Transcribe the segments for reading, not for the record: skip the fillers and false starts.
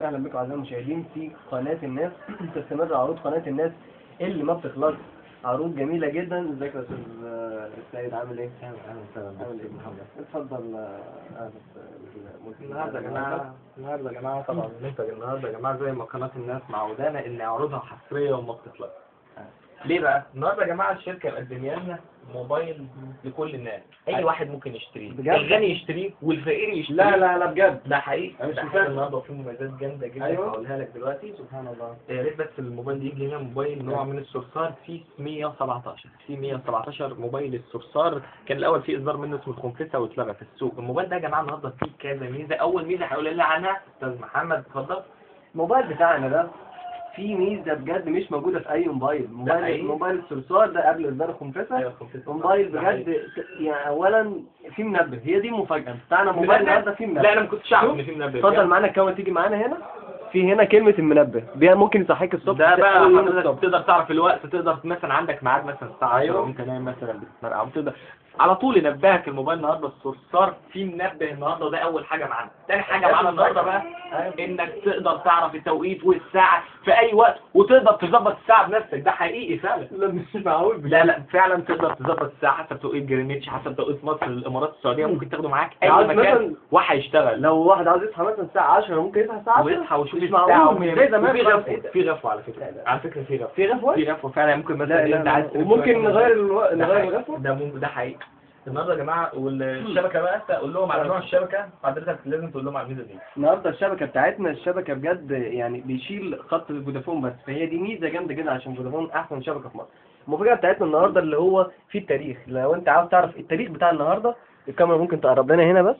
وسهلا بكم اعزائي المشاهدين في قناه الناس. تستمر عروض قناه الناس اللي ما بتخلص، عروض جميله جدا. ازيك يا استاذ السيد، عامل ايه؟ اهلا وسهلا. عامل ايه محمد؟ اتفضل. النهارده يا جماعه طبعا المنتج النهارده يا جماعه زي ما قناه الناس معودانا ان عروضها حصريه وما بتخلص. ليه بقى؟ النهارده يا جماعه الشركه مقدمه لنا موبايل لكل الناس، اي واحد ممكن يشتريه، الغني يشتريه والفقير يشتريه. لا بجد ده حقيقي. أنا مش ده فاهم. حقيقي. النهارده في مميزات جامده جدا أيوة. هقولها لك دلوقتي. سبحان الله. يا ريت بس الموبايل يجي هنا موبايل نوع من الصرصار فيه 117 موبايل الصرصار. كان الاول فيه اصدار منه اسمه الخنفسه واتلغى في السوق. الموبايل ده يا جماعه النهارده فيه كذا ميزه. اول ميزه هقول لنا عنها استاذ محمد، اتفضل. الموبايل بتاعنا ده في ميزه بجد مش موجوده في اي موبايل. موبايل الصرصار ده قبل اصدار الخنفسه. ايوه الخنفسه. موبايل بجد يعني اولا في منبه، هي دي المفاجاه بتاعنا. موبايل النهارده فيه منبه. لا انا ما كنتش اعرف ان في منبه. اتفضل معانا الكاميرا، تيجي معانا هنا. في هنا كلمه المنبه ممكن يصحيك الصبح. ده بقى أول يوم حضرتك الصبح. تقدر تعرف الوقت، تقدر مثلا عندك ميعاد مثلا الساعه 10 وانت نايم مثلا بتتمرقع، او تقدر على طول ينبهك الموبايل. النهارده الصرصار فيه منبه النهارده، ده اول حاجه معانا. تاني حاجه معانا النهارده بقى انك تقدر تعرف التوقيت والساعه في اي وقت، وتقدر تظبط الساعه بنفسك. ده حقيقي فعلا. لا مش معقول. لا فعلا تقدر تظبط الساعه حسب توقيت جرينتش، حسب توقيت مصر، الامارات السعوديه. ممكن تاخده معاك اي عاوز مكان مثلا وهيشتغل. لو واحد عاوز يصحى مثلا الساعه 10 ممكن يصحى الساعه 10 ويصحى ويشوف مش الساعه. معقول زي زمان. في غفوه، في غفوه على فكره. على فكره في غفوه. في غفوه؟ في غفوه فعلا. ممكن مثلا لا انت عايز وممكن نغير نغير الغفوه. ده حقيقي. النهارده يا جماعه والشبكه بقى اقول لهم على نوع الشبكه. حضرتك لازم تقول لهم على الميزه دي. النهارده الشبكه بتاعتنا الشبكه بجد يعني بيشيل خط فودافون بس، فهي دي ميزه جامده جدا عشان فودافون احسن شبكه في مصر. المفاجاه بتاعتنا النهارده اللي هو في التاريخ. لو انت عاوز تعرف التاريخ بتاع النهارده، الكاميرا ممكن تقرب لنا هنا بس.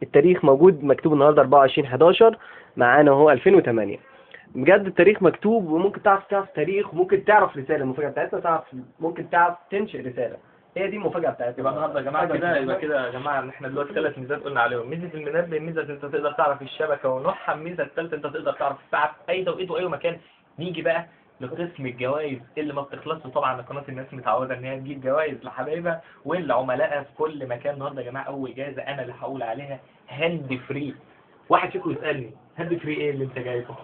التاريخ موجود مكتوب النهارده 24/11 معانا اهو 2008. بجد التاريخ مكتوب، وممكن تعرف تاريخ، وممكن تعرف رساله. المفاجاه بتاعتنا ممكن تعرف تنشئ رساله. هي دي المفاجاه بتاعتنا. يبقى النهارده يا جماعه كده، يبقى كده يا جماعه ان احنا دلوقتي 3 ميزات قلنا عليهم. ميزه المنبه، ميزه انت تقدر تعرف الشبكه ونوعها، الميزه الثالثه انت تقدر تعرف الساعه في اي توقيت واي مكان. نيجي بقى لقسم الجوائز اللي ما بتخلصش. طبعا قناه الناس متعوده ان هي تجيب جوائز لحبايبها والعملاء في كل مكان. النهارده يا جماعه اول جائزه انا اللي هقول عليها هاند فري. واحد فيكم يسالني هاند فري ايه اللي انت جايبه؟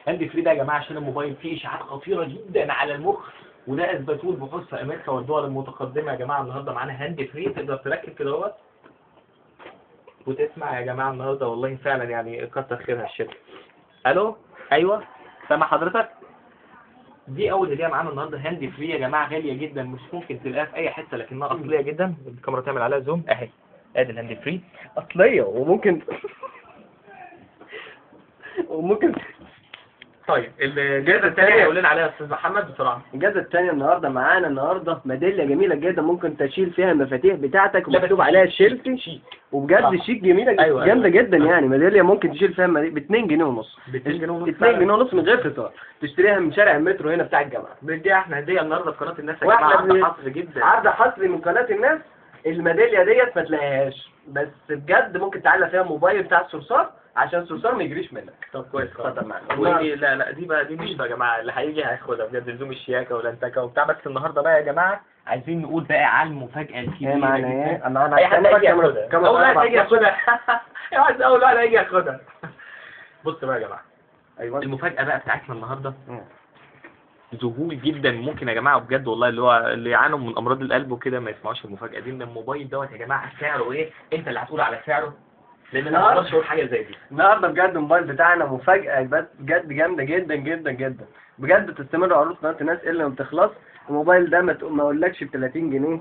هاند فري ده يا جماعه عشان الموبايل فيه اشعاعات خطيره جدا على المخ، وده اثبتوه البحوث في امريكا والدول المتقدمه. يا جماعه النهارده معانا هاند فري تقدر تركب كده اهوت وتسمع. يا جماعه النهارده والله فعلا يعني كتر خيرها الشركه. الو، ايوه سامع حضرتك؟ دي اول هديه معانا النهارده هاند فري يا جماعه، غاليه جدا مش ممكن تلاقيها في اي حته لكنها اصليه جدا. الكاميرا تعمل عليها زوم اهي، ادي الهاند فري اصليه. وممكن طيب الجائزه الثانيه قول لنا عليها يا استاذ محمد بسرعه. الجائزه الثانيه معانا النهارده ميداليه جميله جدا، ممكن تشيل فيها المفاتيح بتاعتك لا ومكتوب بس عليها شيك. شيلفي، وبجد شيك جميله أيوة جامده جدا. أيوة. يعني ميداليه ممكن تشيل فيها ب 2 جنيه ونص. ب 2 جنيه ونص 2 جنيه ونص من غير فطار، تشتريها من شارع المترو هنا بتاع الجامعه. دي احنا هديه النهارده في قناه الناس يا جماعه، عرض حصري جدا. عرض حصري من قناه الناس. الميداليه ديت ما تلاقيهاش، بس بجد ممكن تعلق فيها الموبايل بتاع الصرصار عشان الصرصار ما يجريش منك. طب كويس. اتفضل معانا. ودي لا دي بقى دي مش يا جماعه اللي هيجي هياخدها بجد، لزوم الشياكه والانتكه وبتاع. بس النهارده بقى يا جماعه عايزين نقول بقى على المفاجاه الكبيره. معانا ايه؟ انا اي حد هيجي ياخدها. اول واحد هيجي ياخدها. اول واحد هيجي ياخدها. بص بقى يا جماعه، ايوه المفاجاه بقى بتاعتنا النهارده ذهول جدا. ممكن يا جماعه بجد والله اللي يعانوا من امراض القلب وكده ما يسمعوش المفاجاه دي. ان الموبايل دوت يا جماعه سعره ايه؟ انت اللي هتقول على سعره، لان انا ما اقدرش اقول حاجه زي دي. النهارده بجد الموبايل بتاعنا مفاجاه بجد جامده جدا جدا جدا. بجد تستمر عروض قناه الناس اللي ما بتخلص. الموبايل ده ما اقولكش ب 30 جنيه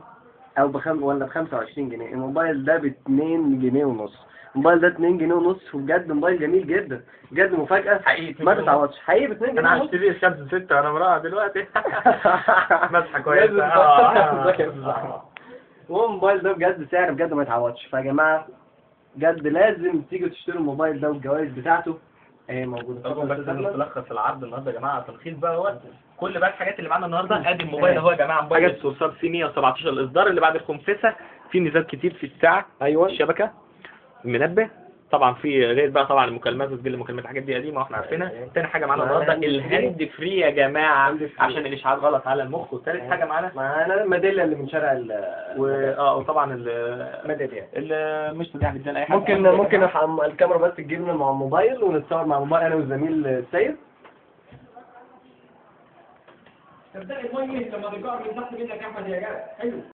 او ولا ب 25 جنيه. الموبايل ده ب 2 جنيه ونص. الموبايل ده 2 جنيه ونص، وبجد موبايل جميل جدا. بجد مفاجاه حقيقي ما تتعوضش. حقيقي ب 2 جنيه انا ونص. هشتري 5/6 وانا مراهق دلوقتي. مسحه كويسه. هو الموبايل ده بجد سعر بجد ما يتعوضش. فيا جماعه بجد لازم تيجوا تشتروا الموبايل ده والجوائز بتاعته اهي موجوده. طبعا بس نلخص العرض النهارده يا جماعه تلخيص بقى هو كل بقى الحاجات اللي معانا النهارده. ادي الموبايل اهو يا جماعه، موبايل الصرصار سي 117 الاصدار اللي بعد الخنفسه. في ميزات كتير في الساعه، ايوه الشبكه، المنبه، طبعا في غير بقى طبعا المكالمات وتسجيل المكالمات، الحاجات دي قديمه واحنا عارفينها. تاني حاجه معانا النهارده الهاند فري يا جماعه عشان الاشعاعات غلط على المخ. وثالث حاجه معانا الميداليه اللي من شارع وطبعا الميداليه مش تدعي بالدال اي حاجه. ممكن الكاميرا بس تجيبنا مع الموبايل ونتصور مع الموبايل انا والزميل السيد. تبدأ المية لما تجار من تحت منك يا احمد يا جدع حلو.